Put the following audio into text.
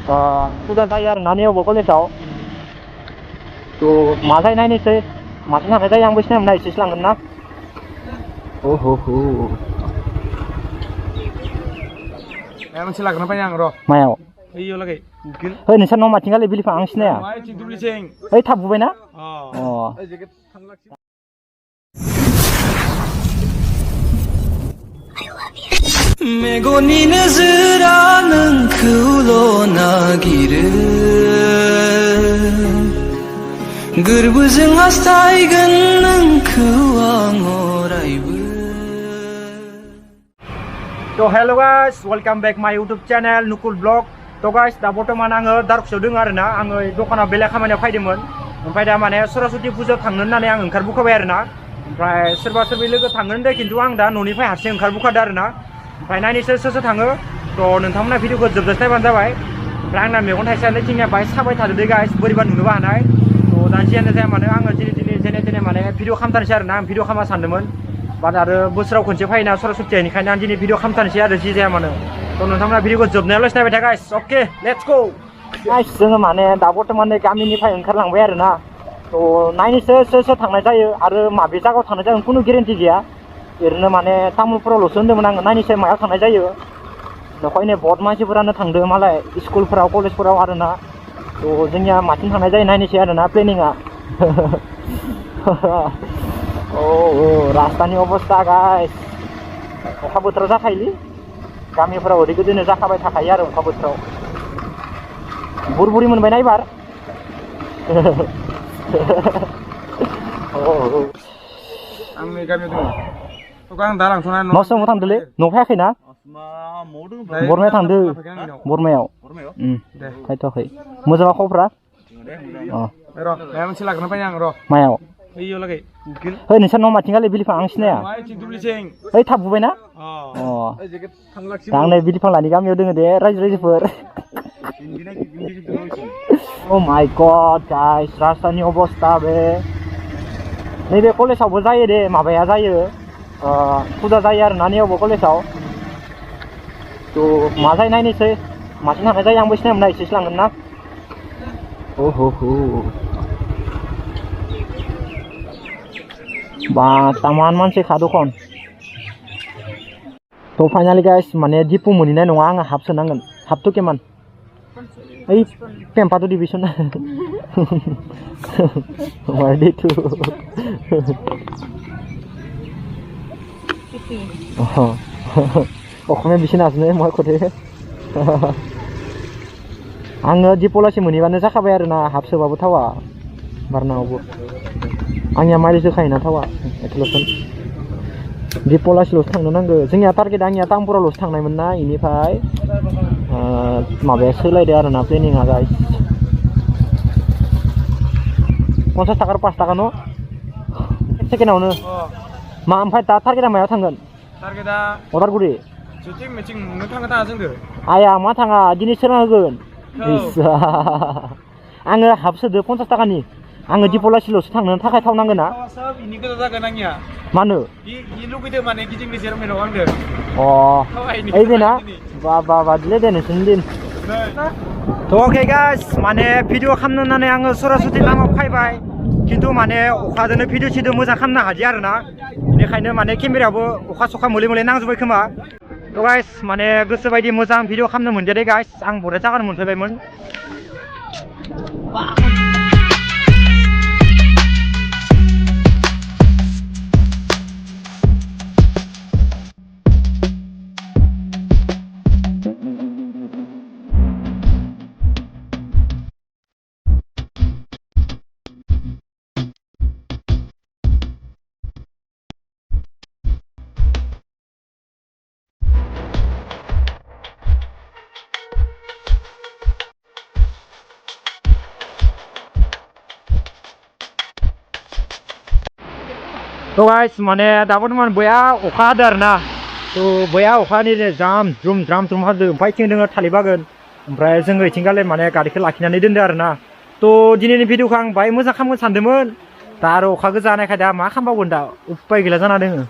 फुजा जायो आरो ना नेवबो कलेजाव थ' मा जायो नायनोसै माजों थांनाय जायो आंबो सिनायमोना एसेसो लांगोन ना मोनसे लाग्रोना फैनो आं र' मायाव बैयाव लागै ओइ नोंसा न' माथिं गालै बिलिफां आं सिनाया ओइ थाब बुबाय ना मेगननि नोजोरा नोंखौल' नागिरो गोरबोजों हास्थायगोन नोंखौ आं अरायबो तो हेलो गाइस वेलकम बैक माय यूट्यूब चैनल नुकुल ब्लॉग तो गाइस दा बर्तमान आङो दारखुसियाव दङ आरोना आङो दखानाव बेलेग खामानियाव फैदोंमोन ओमफ्राय दा माने सरस्वती फुजायाव थांनो होननानै आं ओंखारबोखाबाय आरोना ओमफ्राय सोरबा सोरबि लोगो थांनो होनदों खिन्थु आं दा न'निफ्राय हारसिं ओंखारबोखादों आरोना ओमफ्राय नायनोसै सोर सोर थाङो तो नोंथांमोना भिडिअखौ जोबजासे नायबानो जाबाय ओमफ्राय आंना मेगन थाइसेयानो थिंनिया बाहाय साबाय थादों दे गाइस बोरैबा नुनोबो हानाय तो दा जियानो जाया मानो आङो दिनै जेने जेने माने भिडिअ खालामथारनोसै आरोना आं भिडिअ खालामनो सानदोंमोन बाट आरो बोसोराव खनसे फैना सरस्वतीया बेनिखायनो आं दिनै भिडिअ खालामथारनोसै आरो जि जाया मानो तो नोंथांमोना भिडिअखौ जोबनायावल' नायबाय था guys okay let's go guys जोङो माने दा बर्तमान गामिनिफ्राय ओंखारलांबाय आरोना तो नायनोसै सोर सोर थांनाय जायो आरो माबे जायगायाव थांनाय जागोन खुनु गेरेन्टि गैया ओरैनो माने तामुलपुरावल'सो होन्दोंमोन आङो नायनोसै मायाव थांनाय जायो बेखायनो बहुत मानसिफोरानो थांदों मालाय स्कुलफोराव कलेजफोराव आरोना तो जोंनिया माथिं थांनाय जायो नायनोसै आरोना प्लेनिंआ रास्तानि अबस्था गाइस अखा बोथोराव जाखायोलै गामिफोराव ओरै गोदोनो जाखाबाय थाखायो आरो अखा बोथोराव बुरबुरि मोनबायना एबार आं नै गामियाव दङ थ' आं दा लांथ'ना न' सिङाव थांदोंलै न' फैयाखैना बरमायाव थांदों बरमायाव फैथ'वाखै मोजाङा खबरा र' माबा मोनसे लाग्रोना फैनो आं र' मायाव बैयाव लागै ओइ नोंसा न' माथिं गालै बिलिफां आं सिनाया ओइ थाब बुबाय ना दा आं नै बिलिफांलानि गामियाव दोङो दे रायजो रायजोफोर अ माय गड गाइस रास्तानि अबस्था बे नैबे कलेजावबो जायो दे माबाया जायो फुजा जायो आरोना नेवबो कलेजाव तो मा जायो नायनोसै माथिं थांनाय जायो आंबो सिनायमोना एसेसो लांगोन ना बा तामान मानसि खा दखन तो फाइनाली गाइस माने दिपु मोनहैनाय नङा आङो हाफ सोनांगोन हाफ तो केमान ओइ पेम्पाथ' डिभिसन वार्डिटु অসমীয়া বেছি নাজানো মই কতে आङो दिपलासि मोनहैबानो जाखाबाय आरोना हाफ सोबाबो थावा बारनावबो आंनिया माइलेज होखायोना थावा एथल'सन दिपलासिल'सो थांनो नांगौ जोंनिया टारगेट आंनिया तामुलपुरावल'सो थांनायमोन ना इनिफ्राय माबाया सोलायदो आरोना प्लेनिंआ गाइस 50 थाखा 5 थाखा न' सेकेन्डआवनो मा ओमफ्राय दा टारगेटआ मायाव थांगोन टारगेटआ अदालगुरि जुदि मिथिं नों थाङा जोंदो आया मा थाङा दिनै सोर होगोन आङो हाफ सोदो 50 थाखानि आङो दिपलासिल'सो थांनो थाखाय थाव नांगोन ना सब इनि गोजा जागोन आंनिया मानो इ लुगैदो माने गिदिं गेजेर मेलाव आंदो ओइ बेना बा दिले दे नोंसोरनि दिन तो अके गाइस माने भिडिअ खालामनो होननानै आङो सरस्वती लामायाव फैबाय खिन्थु माने अखाजोंनो भिडिअ सिडिअ मोजां खालामनो हादिया आरोना बेनिखायनो माने केमेरायावबो अखा सखा मोले मोले नांजोब्बाय खोमा तो गाइस माने गोसो बायदि मोजां भिडिअ खालामनो मोनदिया दे गाइस आं बरिया जागानो मोनफैबायमोन तो गाइस माने दा बर्थमान बया अखा हादों आरोना तो बया अखानि जाम द्रुम हादों ओमफ्राय इथिं दोङो थालिर बागान ओमफ्राय जोङो इथिंगाले माने गारिखौ लाखिनानै दोनदो आरोना तो दिनैनि भिडिअखौ आं बाहाय मोजां खालामनो सानदोंमोन दा आरो अखा गोजा हानायखाय दा मा खालामबावगोन दा उपाय गैला जाना दोङो